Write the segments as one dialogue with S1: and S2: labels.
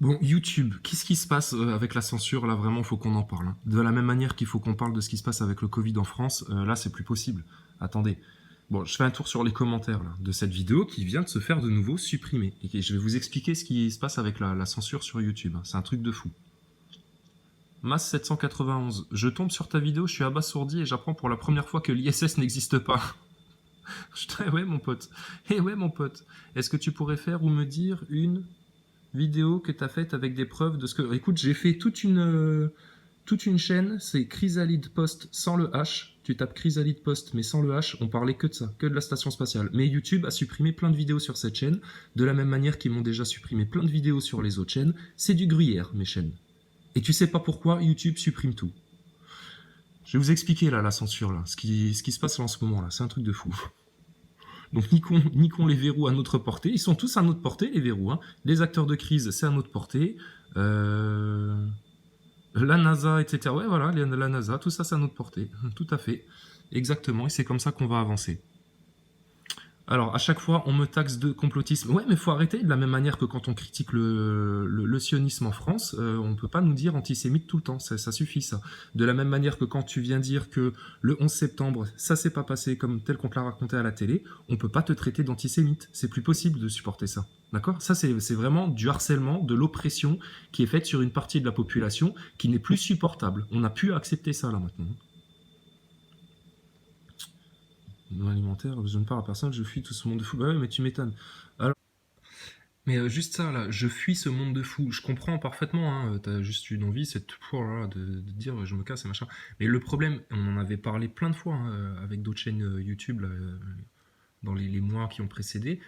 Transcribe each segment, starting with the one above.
S1: Bon, YouTube, qu'est-ce qui se passe avec la censure? Là, vraiment, il faut qu'on en parle, hein. De la même manière qu'il faut qu'on parle de ce qui se passe avec le Covid en France, là, c'est plus possible. Attendez. Bon, je fais un tour sur les commentaires là, de cette vidéo qui vient de se faire de nouveau supprimer. Et je vais vous expliquer ce qui se passe avec la censure sur YouTube, hein. C'est un truc de fou. Mass 791, je tombe sur ta vidéo, je suis abasourdi et j'apprends pour la première fois que l'ISS n'existe pas. Ouais, mon pote. Eh ouais, mon pote. Est-ce que tu pourrais faire ou me dire une vidéo que tu as faite avec des preuves de ce que... Écoute, j'ai fait toute une chaîne, c'est Chrysalide Post sans le H. Tu tapes Chrysalide Post mais sans le H, on parlait que de ça, que de la station spatiale. Mais YouTube a supprimé plein de vidéos sur cette chaîne, de la même manière qu'ils m'ont déjà supprimé plein de vidéos sur les autres chaînes. C'est du gruyère, mes chaînes. Et tu sais pas pourquoi YouTube supprime tout. Je vais vous expliquer là la censure, là, ce qui se passe là en ce moment là, c'est un truc de fou. Donc niquons les verrous à notre portée. Ils sont tous à notre portée, les verrous, hein. Les acteurs de crise, c'est à notre portée. La NASA, etc. Ouais, voilà, la NASA, tout ça, c'est à notre portée. Tout à fait. Exactement, et c'est comme ça qu'on va avancer. Alors, à chaque fois, on me taxe de complotisme. Ouais, mais faut arrêter. De la même manière que quand on critique le sionisme en France, on ne peut pas nous dire antisémite tout le temps. Ça suffit, ça. De la même manière que quand tu viens dire que le 11 septembre, ça s'est pas passé comme tel qu'on te l'a raconté à la télé, on peut pas te traiter d'antisémite. C'est plus possible de supporter ça. D'accord? Ça, c'est vraiment du harcèlement, de l'oppression qui est faite sur une partie de la population qui n'est plus supportable. On n'a plus à accepter ça, là, maintenant. Non alimentaire, je ne parle à personne, je fuis tout ce monde de fou. Bah ouais, mais tu m'étonnes. Alors, mais juste ça, là, je fuis ce monde de fou. Je comprends parfaitement, hein, t'as juste une envie, c'est de dire je me casse et machin. Mais le problème, on en avait parlé plein de fois hein, avec d'autres chaînes YouTube là, dans les mois qui ont précédé.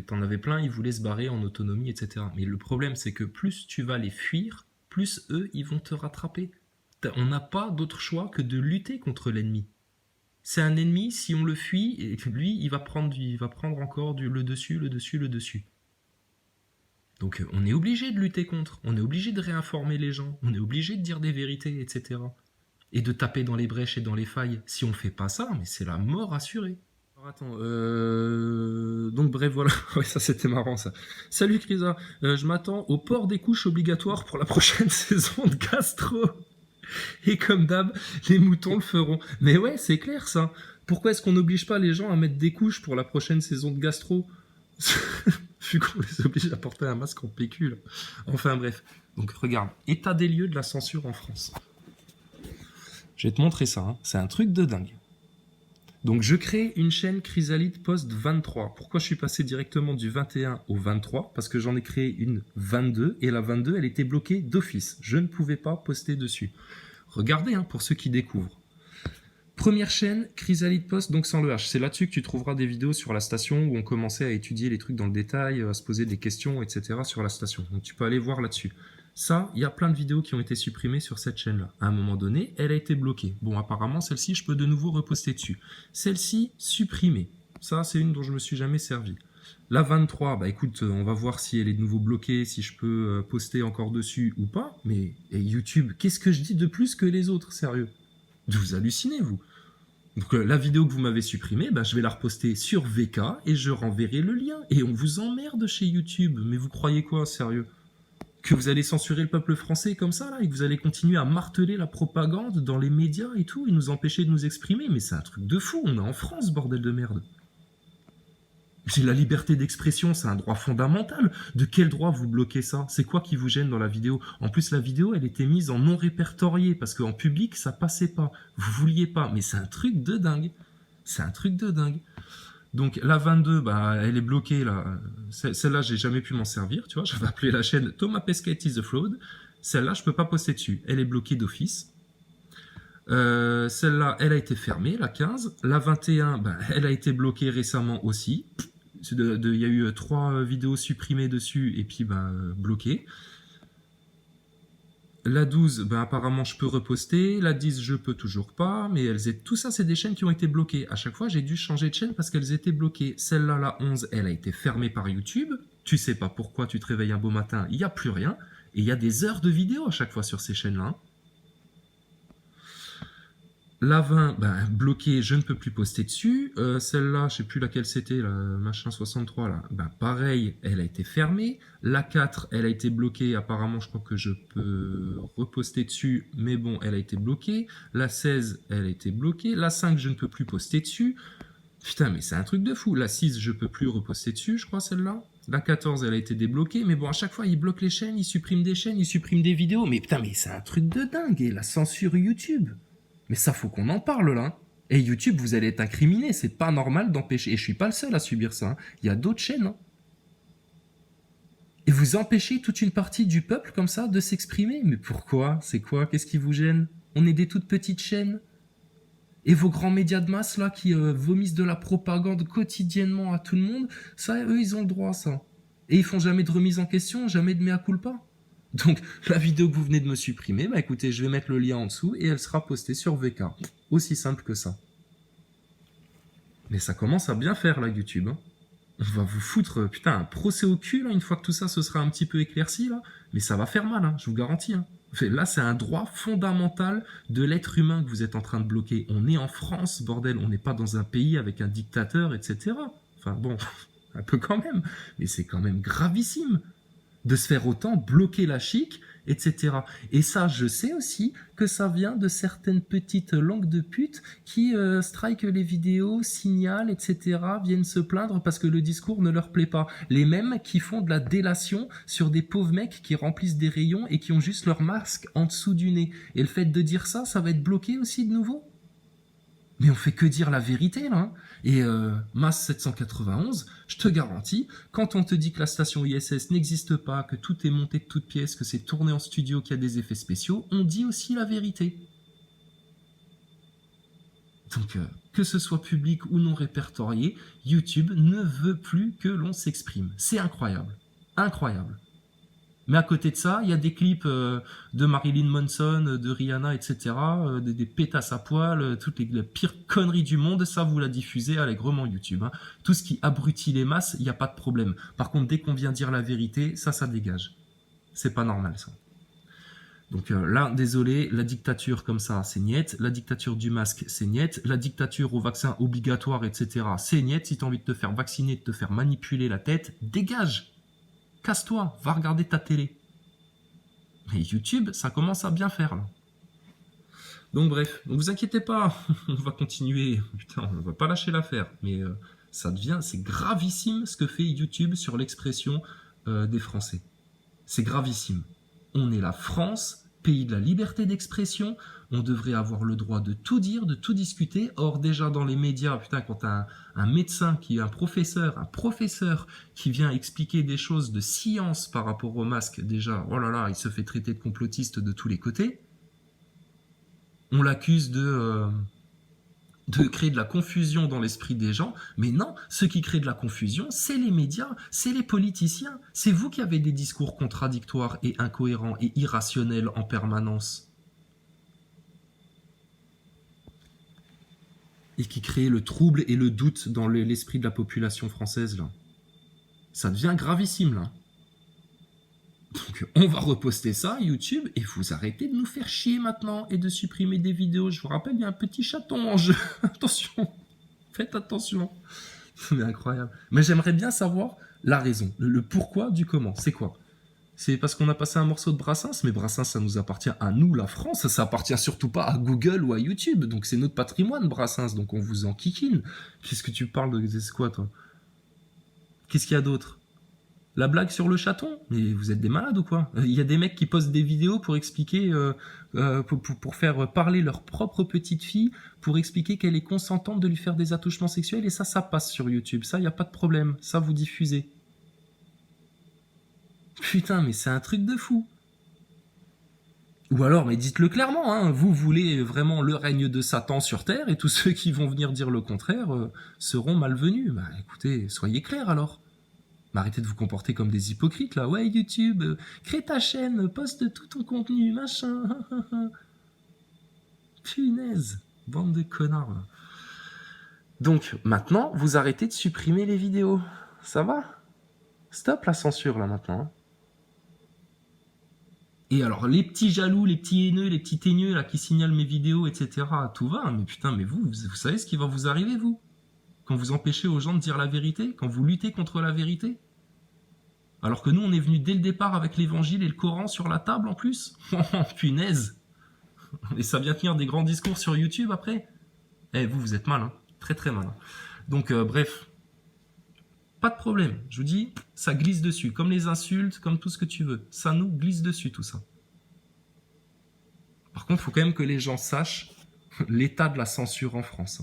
S1: T'en avais plein, ils voulaient se barrer en autonomie, etc. Mais le problème, c'est que plus tu vas les fuir, plus eux, ils vont te rattraper. On n'a pas d'autre choix que de lutter contre l'ennemi. C'est un ennemi, si on le fuit, et lui, il va prendre encore le dessus, le dessus, le dessus. Donc on est obligé de lutter contre, on est obligé de réinformer les gens, on est obligé de dire des vérités, etc. Et de taper dans les brèches et dans les failles. Si on fait pas ça, mais c'est la mort assurée. Alors attends, donc bref, voilà. Ouais, ça c'était marrant ça. Salut Crisa, je m'attends au port des couches obligatoires pour la prochaine saison de Gastro. Et comme d'hab, les moutons le feront. Mais ouais, c'est clair ça. Pourquoi est-ce qu'on n'oblige pas les gens à mettre des couches pour la prochaine saison de Gastro? Vu qu'on les oblige à porter un masque en PQ. Là. Enfin bref. Donc regarde, état des lieux de la censure en France. Je vais te montrer ça, hein. C'est un truc de dingue. Donc je crée une chaîne Chrysalide Post 23. Pourquoi je suis passé directement du 21 au 23? Parce que j'en ai créé une 22 et la 22 elle était bloquée d'office. Je ne pouvais pas poster dessus. Regardez hein, pour ceux qui découvrent. Première chaîne, Chrysalide Post, donc sans le H. C'est là-dessus que tu trouveras des vidéos sur la station où on commençait à étudier les trucs dans le détail, à se poser des questions, etc. sur la station. Donc tu peux aller voir là-dessus. Ça, il y a plein de vidéos qui ont été supprimées sur cette chaîne-là. À un moment donné, elle a été bloquée. Bon, apparemment, celle-ci, je peux de nouveau reposter dessus. Celle-ci, supprimée. Ça, c'est une dont je me suis jamais servi. La 23, bah écoute, on va voir si elle est de nouveau bloquée, si je peux poster encore dessus ou pas. Mais et YouTube, qu'est-ce que je dis de plus que les autres, sérieux? Vous hallucinez, vous. Donc la vidéo que vous m'avez supprimée, bah, je vais la reposter sur VK et je renverrai le lien. Et on vous emmerde chez YouTube. Mais vous croyez quoi, sérieux? Que vous allez censurer le peuple français comme ça, là, et que vous allez continuer à marteler la propagande dans les médias et tout, et nous empêcher de nous exprimer? Mais c'est un truc de fou, on est en France, bordel de merde. La liberté d'expression, c'est un droit fondamental. De quel droit vous bloquez ça? C'est quoi qui vous gêne dans la vidéo? En plus, la vidéo, elle était mise en non répertorié, parce qu'en public, ça passait pas. Vous vouliez pas, mais c'est un truc de dingue. C'est un truc de dingue. Donc la 22, bah, elle est bloquée là. Celle-là, j'ai jamais pu m'en servir, tu vois. J'avais appelé la chaîne Thomas Pesquet is the Fraud. Celle-là, je peux pas poster dessus. Elle est bloquée d'office. Celle-là, elle a été fermée, la 15. La 21, bah, elle a été bloquée récemment aussi. Il y a eu 3 vidéos supprimées dessus et puis bah, bloquées. La 12, ben apparemment je peux reposter. La 10, je peux toujours pas. Mais tout ça, c'est des chaînes qui ont été bloquées. À chaque fois, j'ai dû changer de chaîne parce qu'elles étaient bloquées. Celle-là, la 11, elle a été fermée par YouTube. Tu sais pas pourquoi, tu te réveilles un beau matin, il n'y a plus rien. Et il y a des heures de vidéos à chaque fois sur ces chaînes-là. La 20, ben, bloquée, je ne peux plus poster dessus. Celle-là, je sais plus laquelle c'était, la machin 63, là. Ben, pareil, elle a été fermée. La 4, elle a été bloquée. Apparemment, je crois que je peux reposter dessus, mais bon, elle a été bloquée. La 16, elle a été bloquée. La 5, je ne peux plus poster dessus. Putain, mais c'est un truc de fou. La 6, je peux plus reposter dessus, je crois, celle-là. La 14, elle a été débloquée. Mais bon, à chaque fois, ils bloquent les chaînes, ils suppriment des chaînes, ils suppriment des vidéos. Mais putain, mais c'est un truc de dingue. Et la censure YouTube. Mais ça, faut qu'on en parle, là. Et YouTube, vous allez être incriminé. C'est pas normal d'empêcher. Et je suis pas le seul à subir ça. Hein. Il y a d'autres chaînes. Hein. Et vous empêchez toute une partie du peuple, comme ça, de s'exprimer. Mais pourquoi? C'est quoi? Qu'est-ce qui vous gêne? On est des toutes petites chaînes. Et vos grands médias de masse, là, qui vomissent de la propagande quotidiennement à tout le monde, ça, eux, ils ont le droit, ça. Et ils font jamais de remise en question, jamais de mea culpa. Donc, la vidéo que vous venez de me supprimer, bah écoutez, je vais mettre le lien en dessous et elle sera postée sur VK. Aussi simple que ça. Mais ça commence à bien faire, là, YouTube. Hein. On va vous foutre, putain, un procès au cul, là, une fois que tout ça se sera un petit peu éclairci, là. Mais ça va faire mal, hein, je vous garantis. Hein. Là, c'est un droit fondamental de l'être humain que vous êtes en train de bloquer. On est en France, bordel, on n'est pas dans un pays avec un dictateur, etc. Enfin bon, un peu quand même, mais c'est quand même gravissime de se faire autant bloquer la chic, etc. Et ça, je sais aussi que ça vient de certaines petites langues de pute qui strikent les vidéos, signalent, etc., viennent se plaindre parce que le discours ne leur plaît pas. Les mêmes qui font de la délation sur des pauvres mecs qui remplissent des rayons et qui ont juste leur masque en dessous du nez. Et le fait de dire ça, ça va être bloqué aussi de nouveau. Mais on fait que dire la vérité, là. Hein. Et Masse 791, je te garantis, quand on te dit que la station ISS n'existe pas, que tout est monté de toutes pièces, que c'est tourné en studio, qu'il y a des effets spéciaux, on dit aussi la vérité. Donc, que ce soit public ou non répertorié, YouTube ne veut plus que l'on s'exprime. C'est incroyable. Incroyable. Mais à côté de ça, il y a des clips de Marilyn Manson, de Rihanna, etc., des pétasses à poil, toutes les pires conneries du monde, ça vous la diffusez allègrement YouTube. Hein. Tout ce qui abrutit les masses, il n'y a pas de problème. Par contre, dès qu'on vient dire la vérité, ça dégage. C'est pas normal, ça. Donc là, désolé, la dictature comme ça, c'est niette. La dictature du masque, c'est niette. La dictature au vaccin obligatoire, etc., c'est niette. Si tu as envie de te faire vacciner, de te faire manipuler la tête, dégage. Casse-toi, va regarder ta télé. Mais YouTube, ça commence à bien faire, là. Donc bref, ne vous inquiétez pas, on va continuer. Putain, on va pas lâcher l'affaire. Mais ça devient, c'est gravissime ce que fait YouTube sur l'expression des Français. C'est gravissime. On est la France, pays de la liberté d'expression. On devrait avoir le droit de tout dire, de tout discuter. Or, déjà dans les médias, putain, quand t'as un médecin qui est un professeur qui vient expliquer des choses de science par rapport au masque, déjà, oh là là, il se fait traiter de complotiste de tous les côtés. On l'accuse de créer de la confusion dans l'esprit des gens, mais non, ceux qui créent de la confusion, c'est les médias, c'est les politiciens, c'est vous qui avez des discours contradictoires et incohérents et irrationnels en permanence. Et qui créent le trouble et le doute dans l'esprit de la population française, là. Ça devient gravissime, là. Donc on va reposter ça YouTube et vous arrêtez de nous faire chier maintenant et de supprimer des vidéos. Je vous rappelle, il y a un petit chaton en jeu. Attention, faites attention. C'est incroyable. Mais j'aimerais bien savoir la raison, le pourquoi du comment. C'est quoi? C'est parce qu'on a passé un morceau de Brassens, mais Brassens, ça nous appartient à nous, la France. Ça appartient surtout pas à Google ou à YouTube. Donc c'est notre patrimoine, Brassens. Donc on vous en kikine. Qu'est-ce que tu parles de... C'est quoi, toi? Qu'est-ce qu'il y a d'autre? La blague sur le chaton? Mais vous êtes des malades ou quoi? Il y a des mecs qui postent des vidéos pour expliquer, pour faire parler leur propre petite fille, pour expliquer qu'elle est consentante de lui faire des attouchements sexuels, et ça passe sur YouTube. Ça, il n'y a pas de problème. Ça, vous diffusez. Putain, mais c'est un truc de fou. Ou alors, mais dites-le clairement, hein, vous voulez vraiment le règne de Satan sur Terre, et tous ceux qui vont venir dire le contraire seront malvenus. Bah écoutez, soyez clairs alors. Mais arrêtez de vous comporter comme des hypocrites, là. Ouais, YouTube, crée ta chaîne, poste tout ton contenu, machin. Punaise, bande de connards. Là. Donc, maintenant, vous arrêtez de supprimer les vidéos. Ça va? Stop la censure, là, maintenant. Et alors, les petits jaloux, les petits haineux, les petits teigneux là, qui signalent mes vidéos, etc., tout va, mais putain, mais vous savez ce qui va vous arriver, vous? Quand vous empêchez aux gens de dire la vérité? Quand vous luttez contre la vérité? Alors que nous, on est venu dès le départ avec l'évangile et le Coran sur la table en plus? Oh, punaise! Et ça vient tenir des grands discours sur YouTube après? Eh, vous êtes malin. Très très malin. Donc, bref. Pas de problème. Je vous dis, ça glisse dessus. Comme les insultes, comme tout ce que tu veux. Ça nous glisse dessus, tout ça. Par contre, il faut quand même que les gens sachent l'état de la censure en France.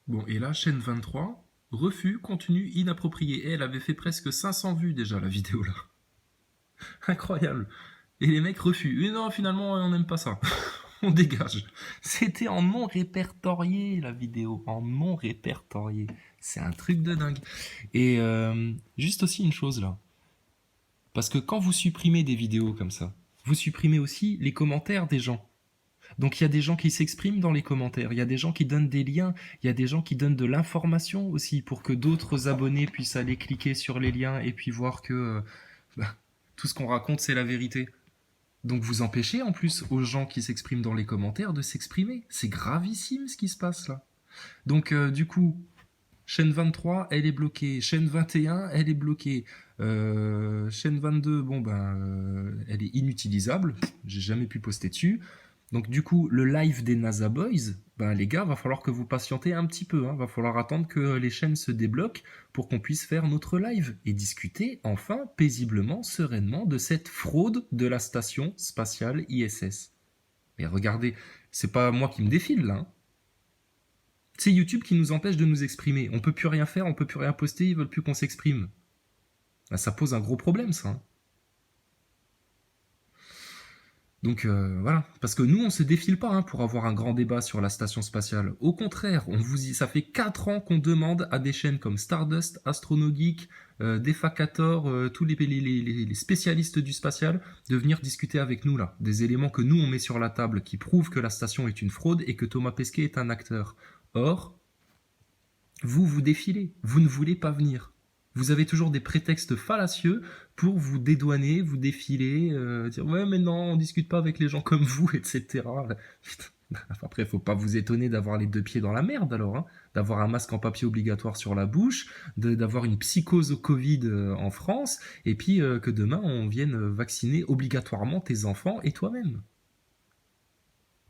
S1: Bon, et là, chaîne 23, refus, contenu inapproprié. Et elle avait fait presque 500 vues déjà, la vidéo là. Incroyable. Et les mecs refusent. Et non, finalement, on n'aime pas ça. On dégage. C'était en non répertorié, la vidéo. En non répertorié. C'est un truc de dingue. Et juste aussi une chose là. Parce que quand vous supprimez des vidéos comme ça, vous supprimez aussi les commentaires des gens. Donc il y a des gens qui s'expriment dans les commentaires, il y a des gens qui donnent des liens, il y a des gens qui donnent de l'information aussi pour que d'autres abonnés puissent aller cliquer sur les liens et puis voir que tout ce qu'on raconte c'est la vérité. Donc vous empêchez en plus aux gens qui s'expriment dans les commentaires de s'exprimer. C'est gravissime ce qui se passe là. Donc du coup, chaîne 23, elle est bloquée. Chaîne 21, elle est bloquée. Chaîne 22, bon elle est inutilisable. J'ai jamais pu poster dessus. Donc du coup, le live des NASA Boys, les gars, va falloir que vous patientez un petit peu. Va falloir attendre que les chaînes se débloquent pour qu'on puisse faire notre live et discuter enfin paisiblement, sereinement de cette fraude de la station spatiale ISS. Mais regardez, c'est pas moi qui me défile là. C'est YouTube qui nous empêche de nous exprimer. On peut plus rien faire, on peut plus rien poster, ils veulent plus qu'on s'exprime. Ça pose un gros problème, ça. Donc voilà, parce que nous on se défile pas pour avoir un grand débat sur la station spatiale. Au contraire, ça fait 4 ans qu'on demande à des chaînes comme Stardust, Astronogeek, Defacator, tous les spécialistes du spatial de venir discuter avec nous là, des éléments que nous on met sur la table qui prouvent que la station est une fraude et que Thomas Pesquet est un acteur. Or, vous défilez, vous ne voulez pas venir. Vous avez toujours des prétextes fallacieux pour vous dédouaner, vous défiler, dire ouais mais non, on discute pas avec les gens comme vous, etc. Après, faut pas vous étonner d'avoir les 2 pieds dans la merde alors, d'avoir un masque en papier obligatoire sur la bouche, d'avoir une psychose au Covid en France, et puis que demain on vienne vacciner obligatoirement tes enfants et toi-même.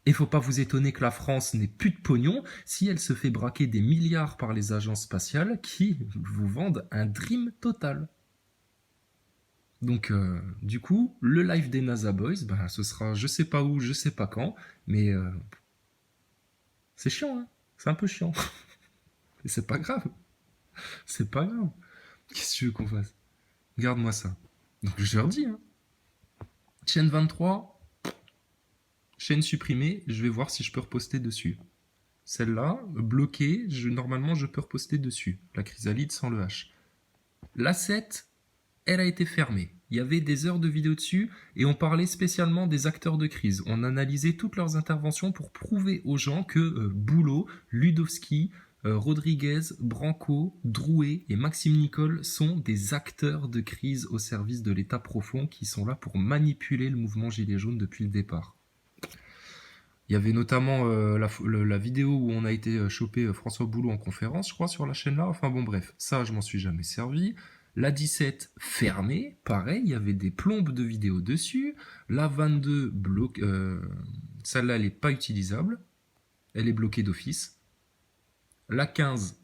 S1: Et faut pas vous étonner que la France n'ait plus de pognon si elle se fait braquer des milliards par les agences spatiales qui vous vendent un dream total. Donc, du coup, le live des NASA Boys, ce sera je sais pas où, je sais pas quand, mais c'est chiant, c'est un peu chiant. Et c'est pas grave. C'est pas grave. Qu'est-ce que tu veux qu'on fasse? Regarde-moi ça. Donc, je leur dis, chaîne 23, chaîne supprimée, je vais voir si je peux reposter dessus. Celle-là, bloquée, normalement je peux reposter dessus. La chrysalide sans le H. La 7, elle a été fermée. Il y avait des heures de vidéo dessus et on parlait spécialement des acteurs de crise. On analysait toutes leurs interventions pour prouver aux gens que Boulot, Ludowski, Rodriguez, Branco, Drouet et Maxime Nicole sont des acteurs de crise au service de l'État profond qui sont là pour manipuler le mouvement Gilets jaunes depuis le départ. Il y avait notamment la vidéo où on a été choper François Boulot en conférence, je crois, sur la chaîne là. Enfin bon, bref, ça, je m'en suis jamais servi. La 17 fermée, pareil, il y avait des plombes de vidéos dessus. La 22 celle-là, elle n'est pas utilisable. Elle est bloquée d'office. La 15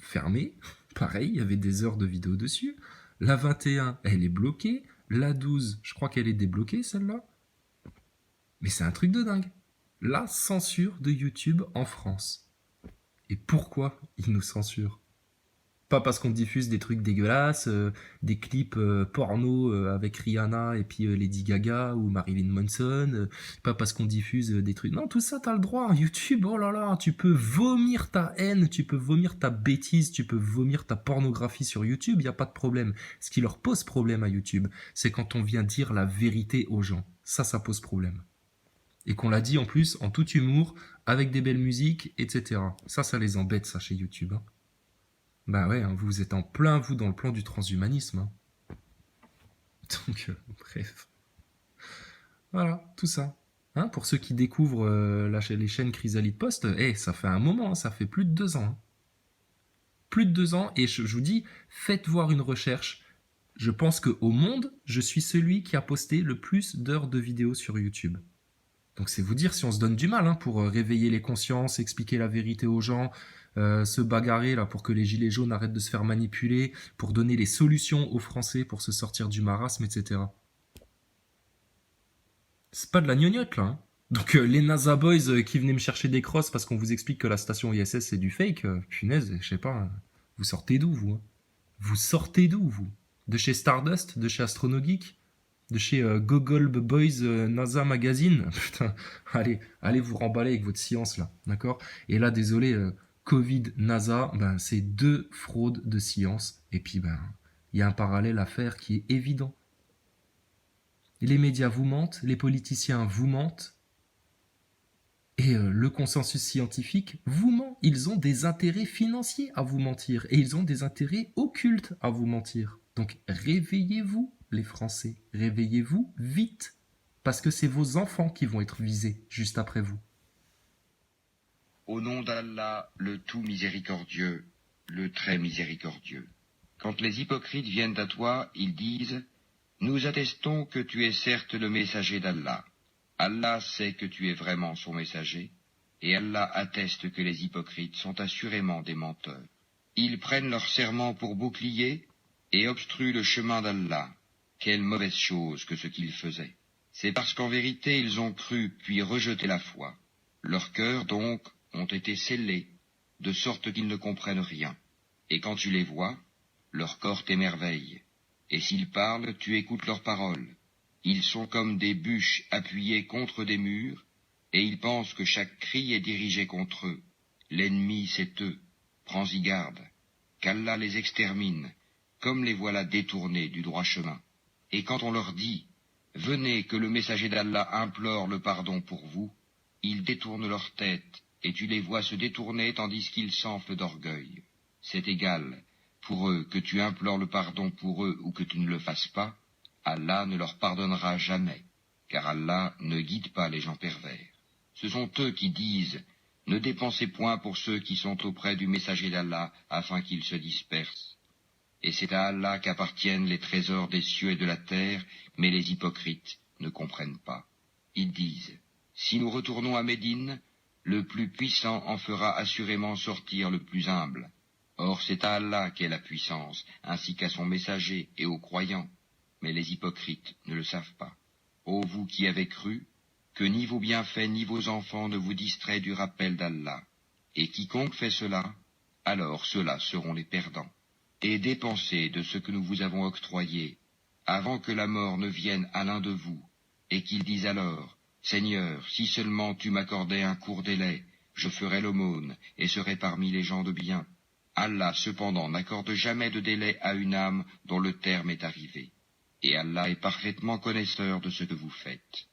S1: fermée, pareil, il y avait des heures de vidéos dessus. La 21, elle est bloquée. La 12, je crois qu'elle est débloquée, celle-là. Mais c'est un truc de dingue. La censure de YouTube en France. Et pourquoi ils nous censurent? Pas parce qu'on diffuse des trucs dégueulasses, des clips porno avec Rihanna et puis Lady Gaga ou Marilyn Manson, pas parce qu'on diffuse des trucs... Non, tout ça, t'as le droit. YouTube, oh là là, tu peux vomir ta haine, tu peux vomir ta bêtise, tu peux vomir ta pornographie sur YouTube, il n'y a pas de problème. Ce qui leur pose problème à YouTube, c'est quand on vient dire la vérité aux gens. Ça pose problème. Et qu'on l'a dit en plus en tout humour, avec des belles musiques, etc. Ça les embête, ça, chez YouTube. Bah ouais, hein, vous êtes en plein, vous, dans le plan du transhumanisme. Hein. Donc, bref. Voilà, tout ça. Hein, pour ceux qui découvrent les chaînes Chrysalide Post, ça fait un moment, hein, ça fait plus de 2 ans. Hein. Plus de 2 ans, et je vous dis, faites voir une recherche. Je pense qu'au monde, je suis celui qui a posté le plus d'heures de vidéos sur YouTube. Donc c'est vous dire si on se donne du mal hein, pour réveiller les consciences, expliquer la vérité aux gens, se bagarrer là pour que les gilets jaunes arrêtent de se faire manipuler, pour donner les solutions aux Français pour se sortir du marasme, etc. C'est pas de la gnognotte là. Hein. Donc les NASA Boys qui venaient me chercher des crosses parce qu'on vous explique que la station ISS c'est du fake, punaise, je sais pas, hein. Vous sortez d'où vous hein. Vous sortez d'où vous De chez Stardust, de chez Astronogeek, de chez Google Boys NASA Magazine. Putain, allez vous remballer avec votre science là, d'accord. Et là, désolé, Covid, NASA, ben c'est 2 fraudes de science. Et puis ben, il y a un parallèle à faire qui est évident. Les médias vous mentent, les politiciens vous mentent, et le consensus scientifique vous ment. Ils ont des intérêts financiers à vous mentir, et ils ont des intérêts occultes à vous mentir. Donc réveillez-vous, les Français. Réveillez-vous vite. Parce que c'est vos enfants qui vont être visés juste après vous.
S2: Au nom d'Allah, le tout miséricordieux, le très miséricordieux. Quand les hypocrites viennent à toi, ils disent « Nous attestons que tu es certes le messager d'Allah. Allah sait que tu es vraiment son messager, et Allah atteste que les hypocrites sont assurément des menteurs. Ils prennent leur serment pour bouclier et obstruent le chemin d'Allah. Quelle mauvaise chose que ce qu'ils faisaient. C'est parce qu'en vérité ils ont cru puis rejeté la foi. Leurs cœurs donc ont été scellés, de sorte qu'ils ne comprennent rien. Et quand tu les vois, leur corps t'émerveille. Et s'ils parlent, tu écoutes leurs paroles. Ils sont comme des bûches appuyées contre des murs, et ils pensent que chaque cri est dirigé contre eux. L'ennemi, c'est eux. Prends-y garde. Qu'Allah les extermine, comme les voilà détournés du droit chemin. Et quand on leur dit « Venez que le messager d'Allah implore le pardon pour vous », ils détournent leur tête, et tu les vois se détourner tandis qu'ils s'enflent d'orgueil. C'est égal, pour eux, que tu implores le pardon pour eux ou que tu ne le fasses pas, Allah ne leur pardonnera jamais, car Allah ne guide pas les gens pervers. Ce sont eux qui disent « Ne dépensez point pour ceux qui sont auprès du messager d'Allah, afin qu'ils se dispersent. » Et c'est à Allah qu'appartiennent les trésors des cieux et de la terre, mais les hypocrites ne comprennent pas. Ils disent « Si nous retournons à Médine, le plus puissant en fera assurément sortir le plus humble. Or c'est à Allah qu'est la puissance, ainsi qu'à son messager et aux croyants. Mais les hypocrites ne le savent pas. Ô vous qui avez cru, que ni vos bienfaits ni vos enfants ne vous distraient du rappel d'Allah. Et quiconque fait cela, alors ceux-là seront les perdants. Et dépensez de ce que nous vous avons octroyé, avant que la mort ne vienne à l'un de vous, et qu'il dise alors, Seigneur, si seulement tu m'accordais un court délai, je ferais l'aumône, et serais parmi les gens de bien. Allah, cependant, n'accorde jamais de délai à une âme dont le terme est arrivé. Et Allah est parfaitement connaisseur de ce que vous faites.